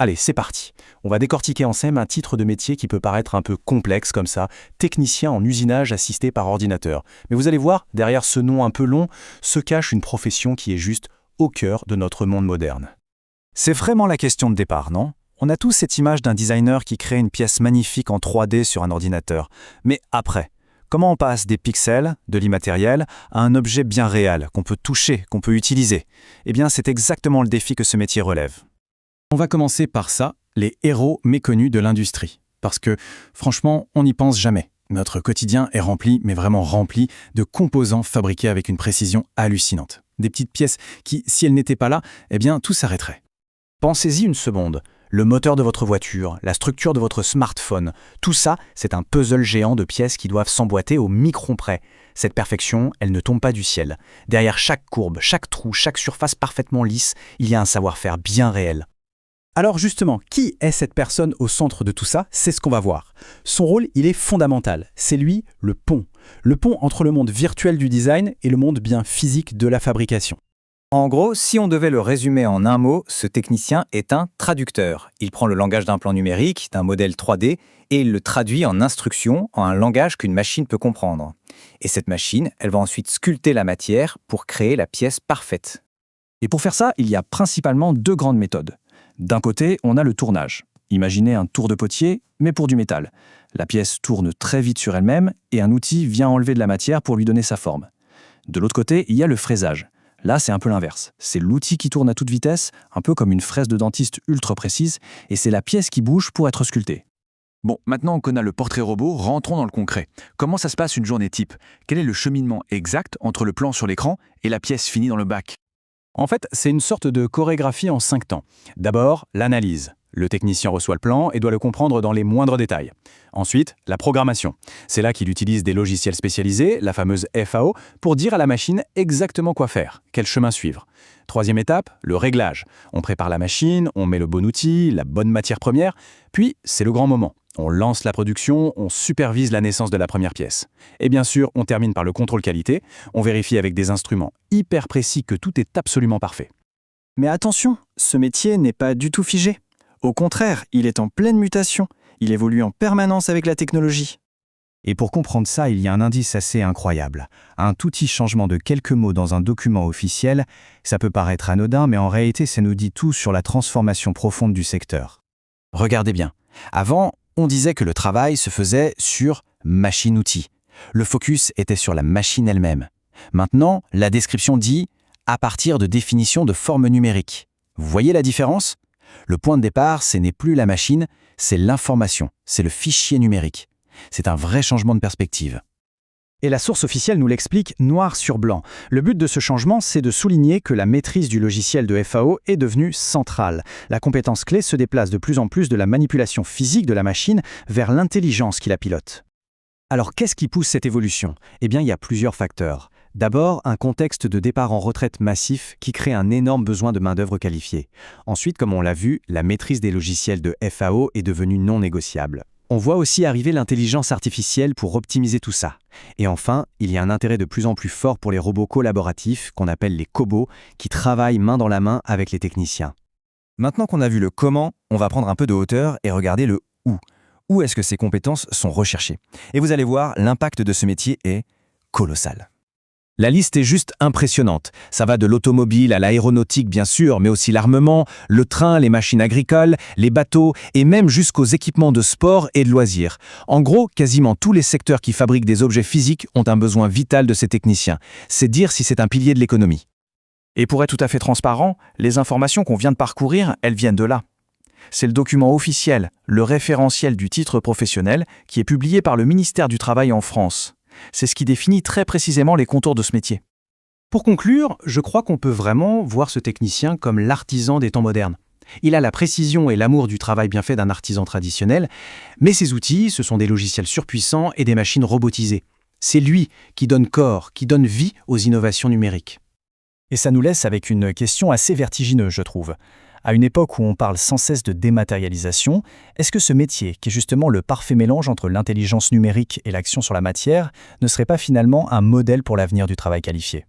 Allez, c'est parti. On va décortiquer ensemble un titre de métier qui peut paraître un peu complexe comme ça, technicien en usinage assisté par ordinateur. Mais vous allez voir, derrière ce nom un peu long, se cache une profession qui est juste au cœur de notre monde moderne. C'est vraiment la question de départ, non? On a tous cette image d'un designer qui crée une pièce magnifique en 3D sur un ordinateur. Mais après, comment on passe des pixels, de l'immatériel, à un objet bien réel, qu'on peut toucher, qu'on peut utiliser? Eh bien, c'est exactement le défi que ce métier relève. On va commencer par ça, les héros méconnus de l'industrie. Parce que, franchement, on n'y pense jamais. Notre quotidien est rempli, mais vraiment rempli, de composants fabriqués avec une précision hallucinante. Des petites pièces qui, si elles n'étaient pas là, eh bien, tout s'arrêterait. Pensez-y une seconde. Le moteur de votre voiture, la structure de votre smartphone, tout ça, c'est un puzzle géant de pièces qui doivent s'emboîter au micron près. Cette perfection, elle ne tombe pas du ciel. Derrière chaque courbe, chaque trou, chaque surface parfaitement lisse, il y a un savoir-faire bien réel. Alors justement, qui est cette personne au centre de tout ça? C'est ce qu'on va voir. Son rôle, il est fondamental. C'est lui, le pont. Le pont entre le monde virtuel du design et le monde bien physique de la fabrication. En gros, si on devait le résumer en un mot, ce technicien est un traducteur. Il prend le langage d'un plan numérique, d'un modèle 3D, et il le traduit en instructions, en un langage qu'une machine peut comprendre. Et cette machine, elle va ensuite sculpter la matière pour créer la pièce parfaite. Et pour faire ça, il y a principalement deux grandes méthodes. D'un côté, on a le tournage. Imaginez un tour de potier, mais pour du métal. La pièce tourne très vite sur elle-même et un outil vient enlever de la matière pour lui donner sa forme. De l'autre côté, il y a le fraisage. Là, c'est un peu l'inverse. C'est l'outil qui tourne à toute vitesse, un peu comme une fraise de dentiste ultra précise, et c'est la pièce qui bouge pour être sculptée. Bon, maintenant qu'on a le portrait robot, rentrons dans le concret. Comment ça se passe une journée type? Quel est le cheminement exact entre le plan sur l'écran et la pièce finie dans le bac? En fait, c'est une sorte de chorégraphie en 5 temps. D'abord, l'analyse. Le technicien reçoit le plan et doit le comprendre dans les moindres détails. Ensuite, la programmation. C'est là qu'il utilise des logiciels spécialisés, la fameuse FAO, pour dire à la machine exactement quoi faire, quel chemin suivre. Troisième étape, le réglage. On prépare la machine, on met le bon outil, la bonne matière première, puis c'est le grand moment. On lance la production, on supervise la naissance de la première pièce. Et bien sûr, on termine par le contrôle qualité, on vérifie avec des instruments hyper précis que tout est absolument parfait. Mais attention, ce métier n'est pas du tout figé. Au contraire, il est en pleine mutation. Il évolue en permanence avec la technologie. Et pour comprendre ça, il y a un indice assez incroyable. Un tout petit changement de quelques mots dans un document officiel, ça peut paraître anodin, mais en réalité, ça nous dit tout sur la transformation profonde du secteur. Regardez bien. Avant, on disait que le travail se faisait sur machine-outil. Le focus était sur la machine elle-même. Maintenant, la description dit « à partir de définitions de formes numériques ». Vous voyez la différence? Le point de départ, ce n'est plus la machine, c'est l'information, c'est le fichier numérique. C'est un vrai changement de perspective. Et la source officielle nous l'explique noir sur blanc. Le but de ce changement, c'est de souligner que la maîtrise du logiciel de FAO est devenue centrale. La compétence clé se déplace de plus en plus de la manipulation physique de la machine vers l'intelligence qui la pilote. Alors qu'est-ce qui pousse cette évolution? Eh bien, il y a plusieurs facteurs. D'abord, un contexte de départ en retraite massif qui crée un énorme besoin de main-d'œuvre qualifiée. Ensuite, comme on l'a vu, la maîtrise des logiciels de FAO est devenue non négociable. On voit aussi arriver l'intelligence artificielle pour optimiser tout ça. Et enfin, il y a un intérêt de plus en plus fort pour les robots collaboratifs, qu'on appelle les cobots, qui travaillent main dans la main avec les techniciens. Maintenant qu'on a vu le comment, on va prendre un peu de hauteur et regarder le où. Où est-ce que ces compétences sont recherchées? Et vous allez voir, l'impact de ce métier est colossal. La liste est juste impressionnante. Ça va de l'automobile à l'aéronautique bien sûr, mais aussi l'armement, le train, les machines agricoles, les bateaux et même jusqu'aux équipements de sport et de loisirs. En gros, quasiment tous les secteurs qui fabriquent des objets physiques ont un besoin vital de ces techniciens. C'est dire si c'est un pilier de l'économie. Et pour être tout à fait transparent, les informations qu'on vient de parcourir, elles viennent de là. C'est le document officiel, le référentiel du titre professionnel, qui est publié par le ministère du Travail en France. C'est ce qui définit très précisément les contours de ce métier. Pour conclure, je crois qu'on peut vraiment voir ce technicien comme l'artisan des temps modernes. Il a la précision et l'amour du travail bien fait d'un artisan traditionnel, mais ses outils, ce sont des logiciels surpuissants et des machines robotisées. C'est lui qui donne corps, qui donne vie aux innovations numériques. Et ça nous laisse avec une question assez vertigineuse, je trouve. À une époque où on parle sans cesse de dématérialisation, est-ce que ce métier, qui est justement le parfait mélange entre l'intelligence numérique et l'action sur la matière, ne serait pas finalement un modèle pour l'avenir du travail qualifié ?